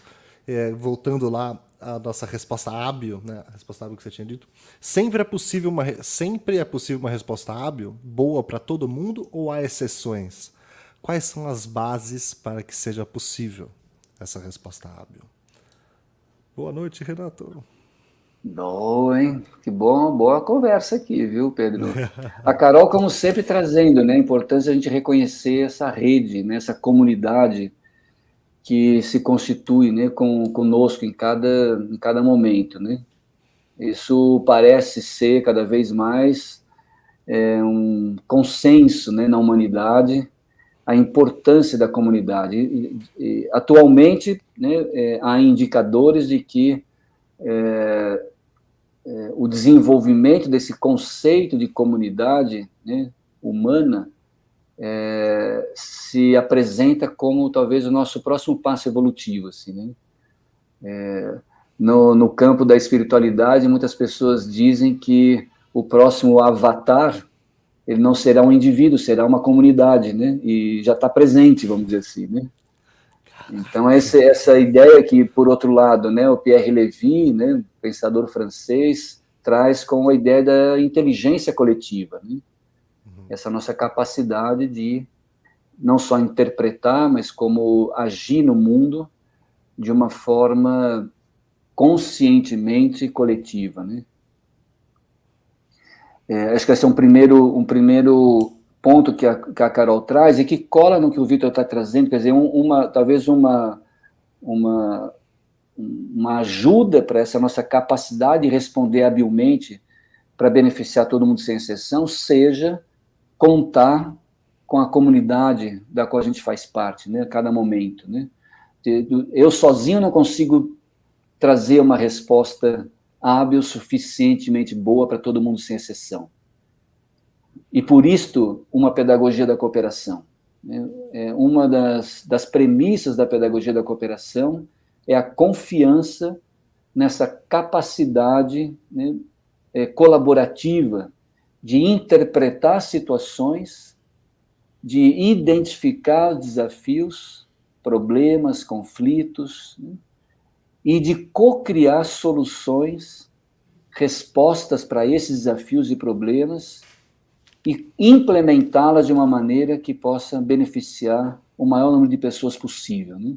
Voltando lá à nossa resposta hábil, né? A resposta hábil que você tinha dito. Sempre é possível uma resposta hábil, boa para todo mundo, ou há exceções? Quais são as bases para que seja possível essa resposta hábil? Boa noite, Renato. Boa, hein? Que bom, boa conversa aqui, viu, Pedro? A Carol, como sempre, trazendo, né, a importância de a gente reconhecer essa rede, né, essa comunidade que se constitui, né, conosco em cada momento, né? Isso parece ser cada vez mais um consenso, né, na humanidade, a importância da comunidade. Atualmente, né, há indicadores de que o desenvolvimento desse conceito de comunidade, né, humana se apresenta como talvez o nosso próximo passo evolutivo, assim, né? No campo da espiritualidade, muitas pessoas dizem que o próximo avatar, ele não será um indivíduo, será uma comunidade, né? E já está presente, vamos dizer assim, né? Então, essa ideia que, por outro lado, né, o Pierre Levy, né, pensador francês, traz com a ideia da inteligência coletiva, né? Essa nossa capacidade de não só interpretar, mas como agir no mundo de uma forma conscientemente coletiva, né? Acho que esse é um primeiro ponto que a Carol traz e que cola no que o Vitor está trazendo, quer dizer, talvez uma ajuda para essa nossa capacidade de responder habilmente para beneficiar todo mundo sem exceção, seja contar com a comunidade da qual a gente faz parte, né, a cada momento, né? Eu sozinho não consigo trazer uma resposta hábil, suficientemente boa para todo mundo sem exceção. E por isto, uma pedagogia da cooperação. Uma das premissas da pedagogia da cooperação é a confiança nessa capacidade, né, colaborativa de interpretar situações, de identificar desafios, problemas, conflitos, né, e de co-criar soluções, respostas para esses desafios e problemas, e implementá-las de uma maneira que possa beneficiar o maior número de pessoas possível, né?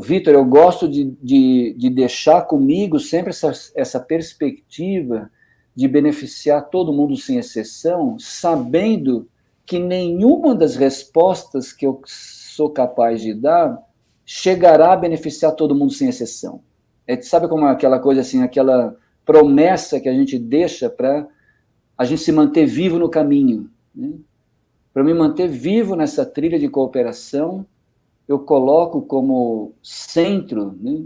Vitor, eu gosto de deixar comigo sempre essa perspectiva de beneficiar todo mundo sem exceção, sabendo que nenhuma das respostas que eu sou capaz de dar chegará a beneficiar todo mundo sem exceção. Sabe como é aquela coisa assim, aquela promessa que a gente deixa para a gente se manter vivo no caminho, né? Para me manter vivo nessa trilha de cooperação, eu coloco como centro, né,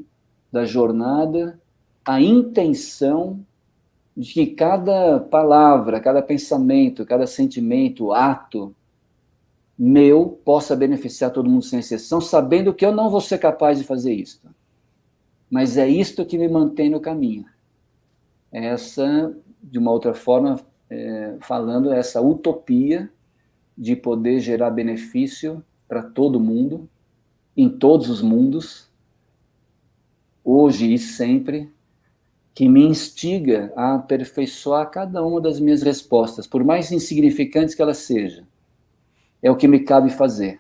da jornada a intenção de que cada palavra, cada pensamento, cada sentimento, ato meu possa beneficiar todo mundo sem exceção, sabendo que eu não vou ser capaz de fazer isso. Mas é isto que me mantém no caminho. Essa, de uma outra forma, falando, essa utopia de poder gerar benefício para todo mundo, em todos os mundos, hoje e sempre, que me instiga a aperfeiçoar cada uma das minhas respostas, por mais insignificantes que elas sejam. É o que me cabe fazer.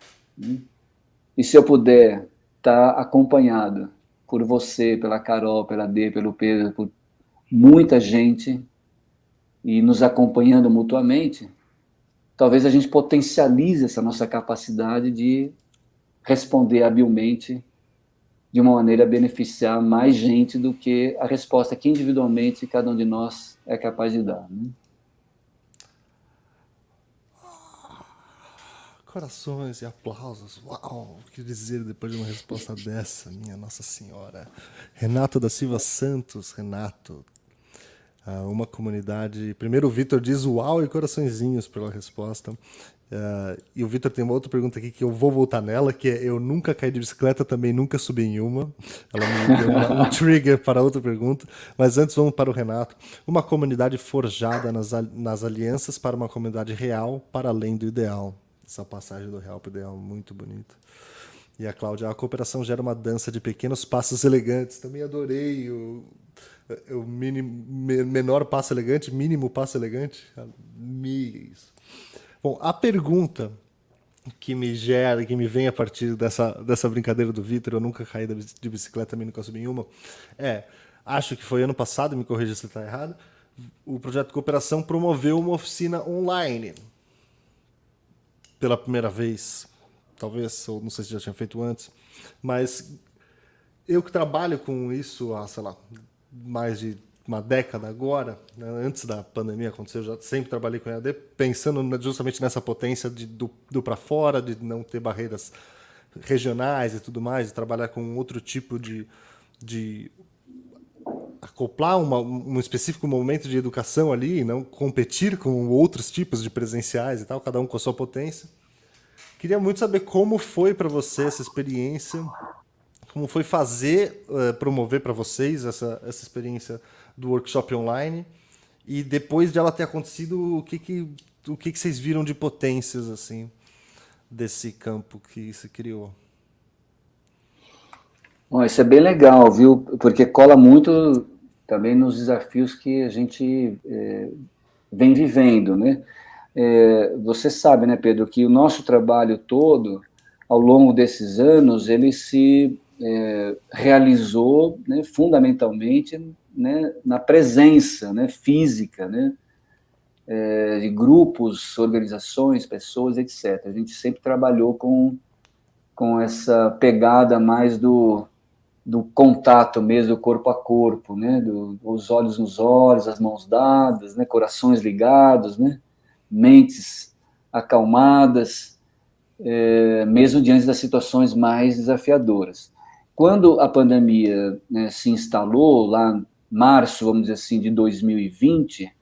E se eu puder estar acompanhado por você, pela Carol, pela Dê, pelo Pedro, por muita gente, e nos acompanhando mutuamente, talvez a gente potencialize essa nossa capacidade de responder habilmente de uma maneira a beneficiar mais gente do que a resposta que individualmente cada um de nós é capaz de dar, né? Corações e aplausos. Uau, o que dizer depois de uma resposta dessa, minha Nossa Senhora. Renato da Silva Santos, Renato. Uma comunidade... Primeiro o Vitor diz uau e coraçõezinhos pela resposta. E o Vitor tem uma outra pergunta aqui que eu vou voltar nela, que é: eu nunca caí de bicicleta, também nunca subi em uma. Ela me deu um trigger para outra pergunta. Mas antes vamos para o Renato. Uma comunidade forjada nas alianças para uma comunidade real, para além do ideal. Essa passagem do real para o ideal, muito bonita. E a Cláudia: a cooperação gera uma dança de pequenos passos elegantes. Também adorei o menor passo elegante, mínimo passo elegante. Isso. Bom, a pergunta que me vem a partir dessa brincadeira do Vitor, eu nunca caí de bicicleta, também nunca subi em uma, acho que foi ano passado, me corrija se está errado, o projeto de cooperação promoveu uma oficina online. Pela primeira vez, talvez, ou não sei se já tinha feito antes, mas eu que trabalho com isso há, sei lá, mais de uma década agora, né, antes da pandemia acontecer, eu já sempre trabalhei com EAD, pensando justamente nessa potência do para fora, de não ter barreiras regionais e tudo mais, de trabalhar com outro tipo de acoplar um específico momento de educação ali, e não competir com outros tipos de presenciais e tal, cada um com a sua potência. Queria muito saber como foi para você essa experiência, como foi promover para vocês essa experiência do workshop online, e depois de ela ter acontecido, o que vocês viram de potências assim desse campo que se criou? Bom, isso é bem legal, viu? Porque cola muito também nos desafios que a gente vem vivendo, né? Você sabe, né, Pedro, que o nosso trabalho todo, ao longo desses anos, ele se realizou, né, fundamentalmente, né, na presença, né, física, né, de grupos, organizações, pessoas, etc. A gente sempre trabalhou com essa pegada mais do contato mesmo, do corpo a corpo, né, os olhos nos olhos, as mãos dadas, né, corações ligados, né, mentes acalmadas, mesmo diante das situações mais desafiadoras. Quando a pandemia, né, se instalou, lá em março, vamos dizer assim, de 2020,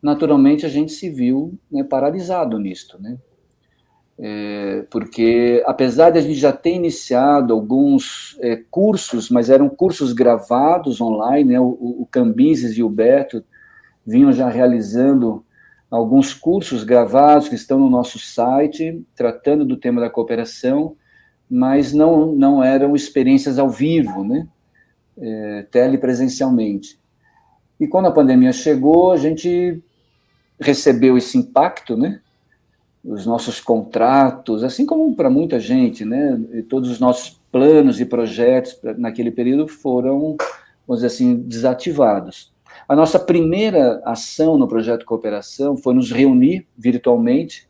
naturalmente a gente se viu, né, paralisado nisto, né? Porque, apesar de a gente já ter iniciado alguns cursos, mas eram cursos gravados online, né? O Cambises e o Beto vinham já realizando alguns cursos gravados que estão no nosso site, tratando do tema da cooperação, mas não eram experiências ao vivo, né? Telepresencialmente. E quando a pandemia chegou, a gente recebeu esse impacto, né? Os nossos contratos, assim como para muita gente, né? E todos os nossos planos e projetos naquele período foram, vamos dizer assim, desativados. A nossa primeira ação no projeto Cooperação foi nos reunir virtualmente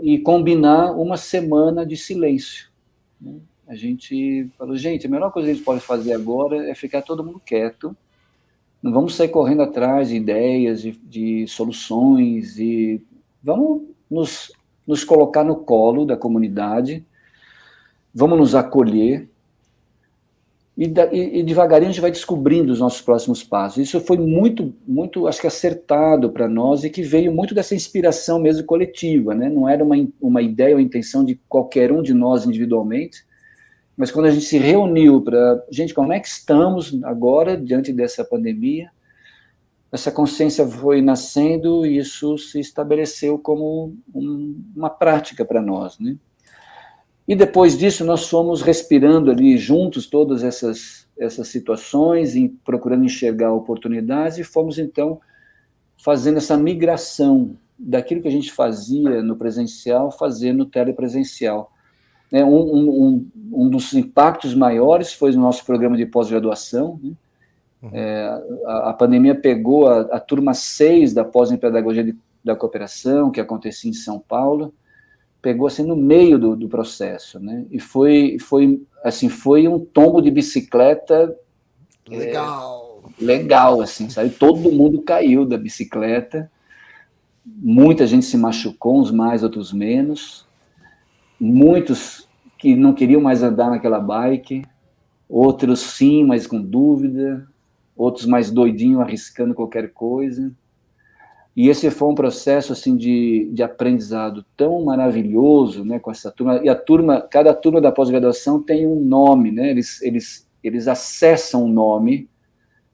e combinar uma semana de silêncio, né? A gente falou, gente, a melhor coisa que a gente pode fazer agora é ficar todo mundo quieto, não vamos sair correndo atrás de ideias, de soluções, e vamos nos colocar no colo da comunidade, vamos nos acolher, e devagarinho a gente vai descobrindo os nossos próximos passos. Isso foi muito, muito, acho que acertado para nós, e que veio muito dessa inspiração mesmo coletiva, né? Não era uma ideia ou intenção de qualquer um de nós individualmente, mas quando a gente se reuniu para, gente, como é que estamos agora diante dessa pandemia, essa consciência foi nascendo e isso se estabeleceu como uma prática para nós, né? E depois disso nós fomos respirando ali juntos todas essas situações e procurando enxergar oportunidades, e fomos então fazendo essa migração daquilo que a gente fazia no presencial, fazer no telepresencial. Um dos impactos maiores foi o nosso programa de pós-graduação, né? A pandemia pegou a turma 6 da pós em Pedagogia da Cooperação, que acontecia em São Paulo, pegou assim no meio do processo, né? E foi um tombo de bicicleta legal, assim, sabe? Todo mundo caiu da bicicleta, muita gente se machucou, uns mais, outros menos, muitos que não queriam mais andar naquela bike, outros sim, mas com dúvida, outros mais doidinhos, arriscando qualquer coisa. E esse foi um processo assim de aprendizado tão maravilhoso, né, com essa turma. E cada turma da pós-graduação tem um nome, né? Eles acessam um nome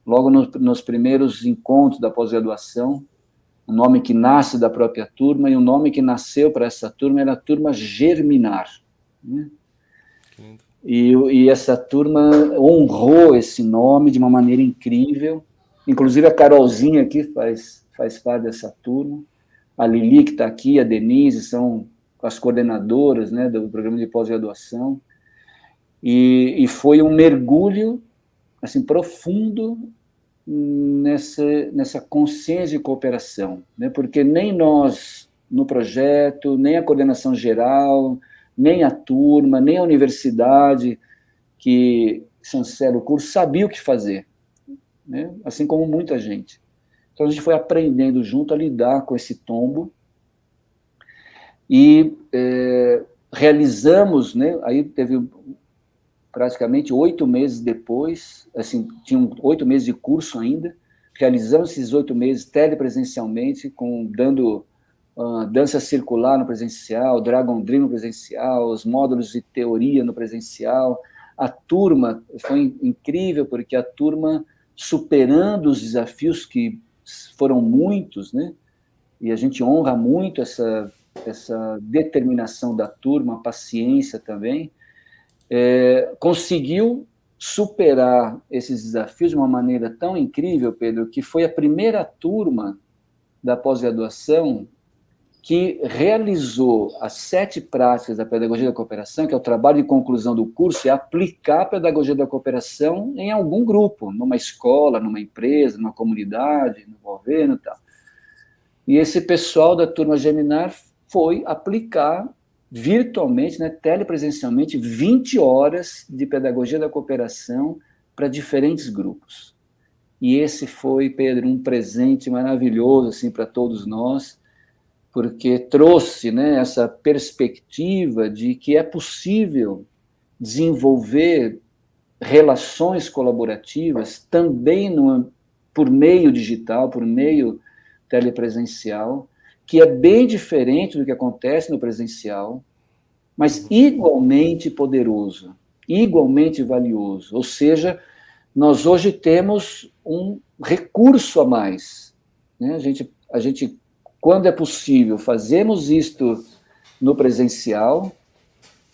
logo nos primeiros encontros da pós-graduação, um nome que nasce da própria turma, e o nome que nasceu para essa turma era a turma Germinar, né? E essa turma honrou esse nome de uma maneira incrível. Inclusive a Carolzinha aqui faz parte dessa turma, a Lili que está aqui, a Denise, são as coordenadoras, né, do programa de pós-graduação, e foi um mergulho assim, profundo nessa consciência de cooperação, né, porque nem nós, no projeto, nem a coordenação geral, nem a turma, nem a universidade que chancela o curso sabia o que fazer, né, assim como muita gente. Então, a gente foi aprendendo junto a lidar com esse tombo e realizamos, né, aí teve praticamente 8 meses depois, assim, tinham 8 meses de curso ainda, realizamos esses 8 meses telepresencialmente, dando dança circular no presencial, Dragon Dream no presencial, os módulos de teoria no presencial. A turma foi incrível, porque a turma, superando os desafios que foram muitos, né? E a gente honra muito essa determinação da turma, a paciência também, conseguiu superar esses desafios de uma maneira tão incrível, Pedro, que foi a primeira turma da pós-graduação que realizou as 7 práticas da pedagogia da cooperação, que é o trabalho de conclusão do curso, é aplicar a pedagogia da cooperação em algum grupo, numa escola, numa empresa, numa comunidade, no governo e tal. E esse pessoal da turma Geminar foi aplicar virtualmente, né, telepresencialmente, 20 horas de pedagogia da cooperação para diferentes grupos. E esse foi, Pedro, um presente maravilhoso assim, para todos nós, porque trouxe, né, essa perspectiva de que é possível desenvolver relações colaborativas também por meio digital, por meio telepresencial, que é bem diferente do que acontece no presencial, mas igualmente poderoso, igualmente valioso. Ou seja, nós hoje temos um recurso a mais, né? A gente, quando é possível, fazemos isto no presencial,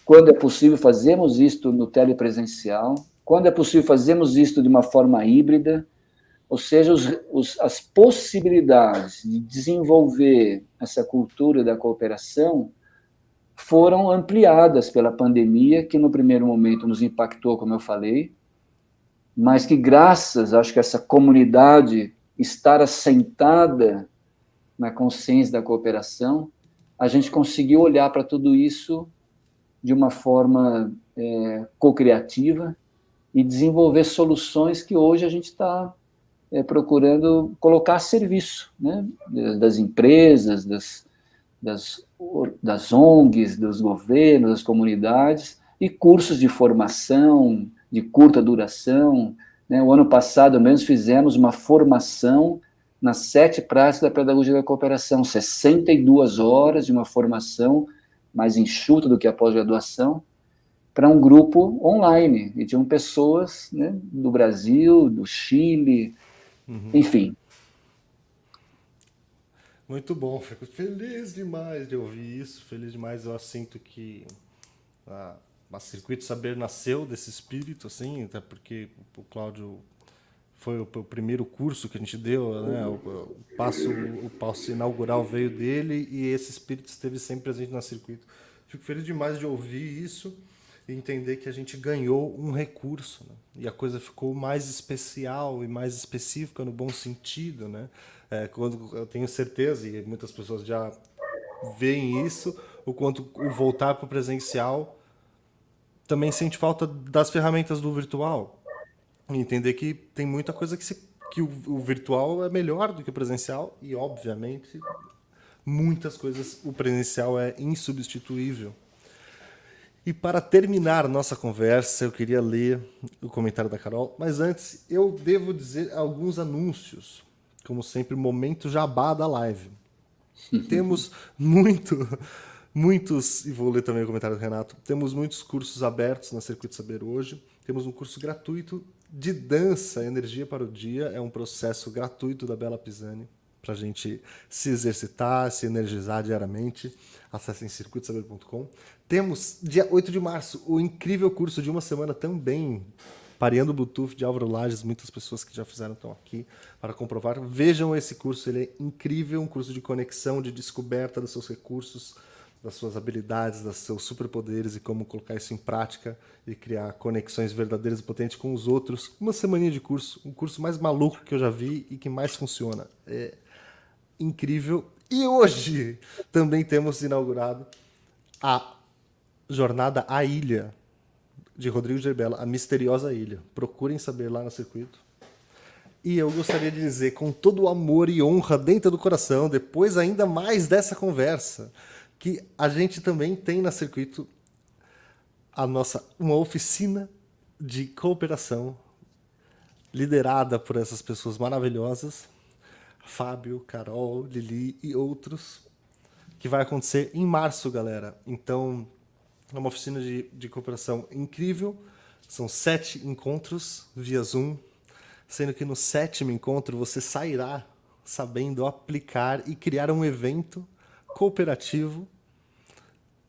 quando é possível, fazemos isto no telepresencial, quando é possível, fazemos isto de uma forma híbrida, ou seja, as possibilidades de desenvolver essa cultura da cooperação foram ampliadas pela pandemia, que no primeiro momento nos impactou, como eu falei, mas que graças, acho que essa comunidade estar assentada na consciência da cooperação, a gente conseguiu olhar para tudo isso de uma forma co-criativa e desenvolver soluções que hoje a gente está procurando colocar a serviço, né, das empresas, das ONGs, dos governos, das comunidades, e cursos de formação de curta duração, né? O ano passado mesmo fizemos uma formação nas 7 práticas da pedagogia da cooperação, 62 horas de uma formação mais enxuta do que a pós-graduação, para um grupo online, e tinham pessoas, né, do Brasil, do Chile, enfim. Muito bom, fico feliz demais de ouvir isso, feliz demais. Eu sinto que a Circuito Saber nasceu desse espírito, assim, até porque o Cláudio foi o primeiro curso que a gente deu, né? O passo inaugural veio dele e esse espírito esteve sempre presente na Circuito. Fico feliz demais de ouvir isso e entender que a gente ganhou um recurso, né? E a coisa ficou mais especial e mais específica no bom sentido, né? Quando eu tenho certeza, e muitas pessoas já veem isso, o quanto o voltar para o presencial também sente falta das ferramentas do virtual. E entender que tem muita coisa que o virtual é melhor do que o presencial e, obviamente, muitas coisas o presencial é insubstituível. E para terminar nossa conversa, eu queria ler o comentário da Carol, mas antes eu devo dizer alguns anúncios, como sempre, momento jabá da live. Temos muitos, e vou ler também o comentário do Renato, temos muitos cursos abertos na Circuito Saber hoje. Temos um curso gratuito de dança, Energia para o Dia, é um processo gratuito da Bela Pisani, para a gente se exercitar, se energizar diariamente. Acessem circuitosaber.com. Temos, dia 8 de março, o incrível curso de uma semana também, Pareando Bluetooth, de Álvaro Lages. Muitas pessoas que já fizeram estão aqui para comprovar. Vejam esse curso, ele é incrível, um curso de conexão, de descoberta dos seus recursos, das suas habilidades, dos seus superpoderes e como colocar isso em prática e criar conexões verdadeiras e potentes com os outros. Uma semaninha de curso, um curso mais maluco que eu já vi e que mais funciona. É incrível. E hoje também temos inaugurado a Jornada à Ilha, de Rodrigo Gerbella, a misteriosa ilha. Procurem saber lá no Circuito. E eu gostaria de dizer, com todo o amor e honra dentro do coração, depois ainda mais dessa conversa, que a gente também tem na Circuito uma oficina de cooperação liderada por essas pessoas maravilhosas, Fábio, Carol, Lili e outros, que vai acontecer em março, galera. Então, é uma oficina de cooperação incrível. São 7 encontros via Zoom, sendo que no 7º encontro você sairá sabendo aplicar e criar um evento cooperativo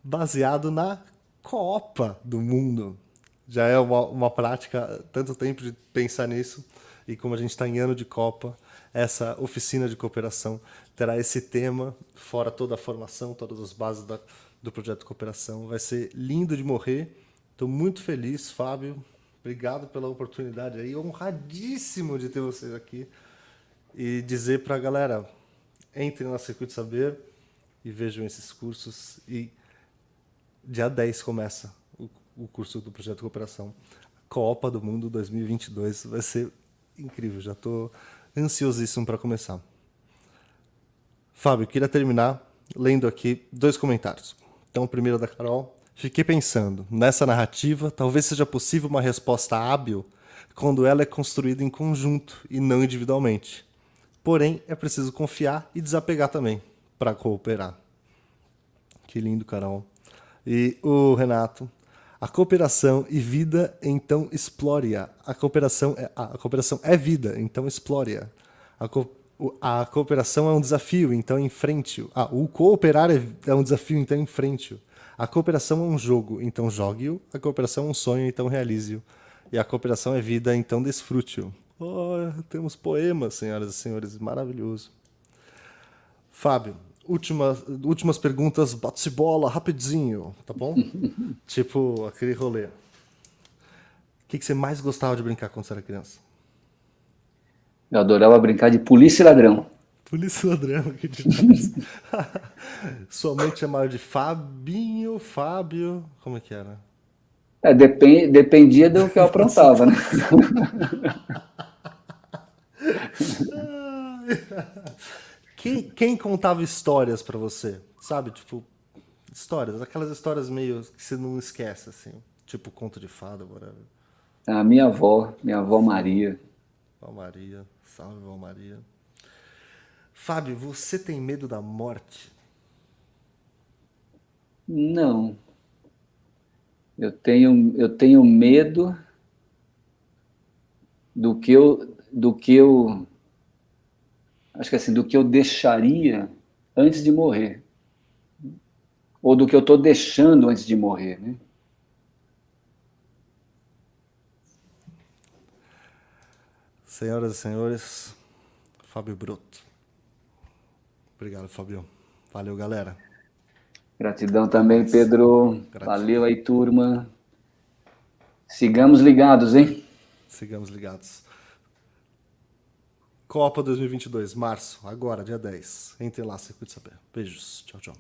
baseado na Copa do Mundo. Já é uma prática, tanto tempo de pensar nisso, e como a gente está em ano de Copa, essa oficina de cooperação terá esse tema, fora toda a formação, todas as bases do projeto de cooperação. Vai ser lindo de morrer. Estou muito feliz, Fábio. Obrigado pela oportunidade aí, honradíssimo de ter vocês aqui. E dizer para a galera, entrem na Circuito Saber e vejam esses cursos. E dia 10 começa o curso do Projeto de Cooperação. Copa do Mundo 2022 vai ser incrível, já estou ansiosíssimo para começar. Fábio, queria terminar lendo aqui 2 comentários. Então, o primeiro da Carol. Fiquei pensando, nessa narrativa, talvez seja possível uma resposta hábil quando ela é construída em conjunto e não individualmente. Porém, é preciso confiar e desapegar também para cooperar. Que lindo, Carol. E o Renato. A cooperação e vida, então explore-a. A cooperação é vida, então explore-a. A cooperação é um desafio, então enfrente-o. O cooperar é um desafio, então enfrente-o. A cooperação é um jogo, então jogue-o. A cooperação é um sonho, então realize-o. E a cooperação é vida, então desfrute-o. Oh, temos poemas, senhoras e senhores, maravilhoso. Fábio, últimas perguntas, bate-bola, rapidinho, tá bom? Tipo aquele rolê. O que você mais gostava de brincar quando você era criança? Eu adorava brincar de polícia e ladrão. Polícia e ladrão, que demais. Sua mãe te chamava de Fabinho, Fábio, como é que era? Dependia do que eu aprontava, né? Quem contava histórias pra você? Sabe, tipo, histórias, aquelas histórias meio que você não esquece, assim. Tipo conto de fada, whatever. A minha avó Maria. Vó Maria, salve Vó Maria. Fábio, você tem medo da morte? Não. Eu tenho medo do que eu acho que assim, do que eu deixaria antes de morrer. Ou do que eu estou deixando antes de morrer, né? Senhoras e senhores, Fábio Broto. Obrigado, Fábio. Valeu, galera. Gratidão também, Pedro. Gratidão. Valeu aí, turma. Sigamos ligados, hein? Sigamos ligados. Copa 2022, março, agora, dia 10. Entre lá, Circuito Saber. Beijos. Tchau, tchau.